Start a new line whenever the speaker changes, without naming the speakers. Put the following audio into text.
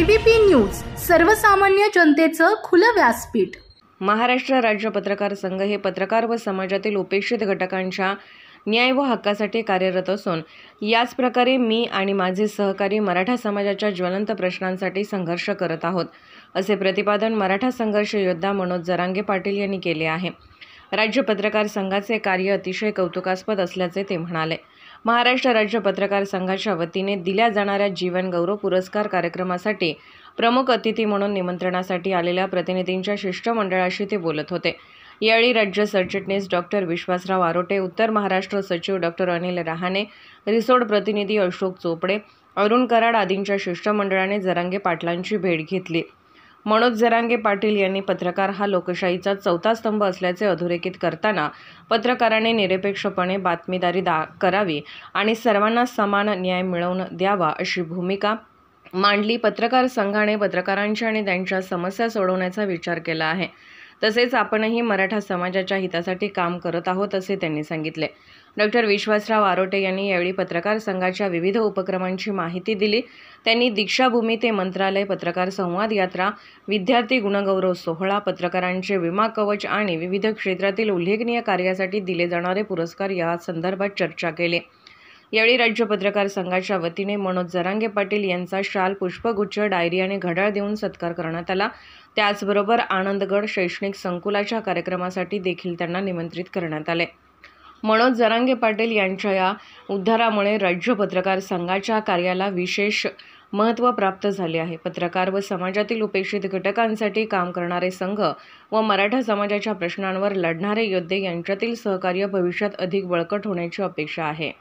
ABP news, सर्वसामान्य जनतेचं खुलं व्यासपीठ।
महाराष्ट्र राज्य पत्रकार संघ हे पत्रकार व समाजातील उपेक्षित घटकांच्या न्याय व हक्कासाठी कार्यरत असून याच प्रकारे मी आणि माझे सहकारी मराठा समाजाच्या ज्वलंत प्रश्नांसाठी संघर्ष करत आहोत, असे प्रतिपादन मराठा संघर्ष योद्धा मनोज जरांगे पाटील यांनी केले आहे। राज्य पत्रकार संघाचे कार्य अतिशय कौतुकास्पद असल्याचे ते म्हणाले। महाराष्ट्र राज्य पत्रकार संघाच्या वतीने दिल्या जाणाऱ्या जीवन गौरव पुरस्कार कार्यक्रमासाठी प्रमुख अतिथी म्हणून निमंत्रणासाठी आलेल्या प्रतिनिधींच्या शिष्टमंडळाशी ते बोलत होते। यावेळी राज्य सरचिटणीस डॉक्टर विश्वासराव आरोटे, उत्तर महाराष्ट्र सचिव डॉक्टर अनिल रहाणे, रिसोड प्रतिनिधी अशोक चोपडे, अरुण कराड आदींच्या शिष्टमंडळाने जरांगे पाटलांची भेट घेतली। मनोज जरांगे पाटील यांनी पत्रकार हा लोकशाहीचा चौथा स्तंभ असल्याचे अधोरेखित करताना पत्रकाराने निरपेक्षपणे बातमीदारी करावी आणि सर्वांना समान न्याय मिळवून द्यावा अशी भूमिका मांडली। पत्रकार संघाने पत्रकारांच्या आणि त्यांच्या समस्या सोडवण्याचा विचार केला आहे, तसेच आपणही मराठा समाजाच्या हितासाठी काम करत आहोत असे त्यांनी सांगितले। डॉक्टर विश्वासराव आरोटे यांनी यावेळी पत्रकार संघाच्या विविध उपक्रमांची माहिती दिली। त्यांनी दीक्षाभूमी ते मंत्रालय, पत्रकार संवाद यात्रा, विद्यार्थी गुणगौरव सोहळा, पत्रकारांचे विमा कवच आणि विविध क्षेत्रातील उल्लेखनीय कार्यासाठी दिले जाणारे पुरस्कार या संदर्भात चर्चा केली। यावेळी राज्य पत्रकार संघाच्या वतीने मनोज जरांगे पाटील यांचा शाल, पुष्पगुच्छ, डायरी आणि घड्याळ देऊन सत्कार करण्यात आला। त्याचबरोबर आनंदगड शैक्षणिक संकुलाच्या कार्यक्रमासाठी देखील त्यांना निमंत्रित करण्यात आले। मनोज जरांगे पाटील यांच्या या उद्धारामुळे राज्य पत्रकार संघाच्या कार्याला विशेष महत्त्व प्राप्त झाले आहे। पत्रकार व समाजातील उपेक्षित घटकांसाठी काम करणारे संघ व मराठा समाजाच्या प्रश्नांवर लढणारे योद्धे यांच्यातील सहकार्य भविष्यात अधिक बळकट होण्याची अपेक्षा आहे।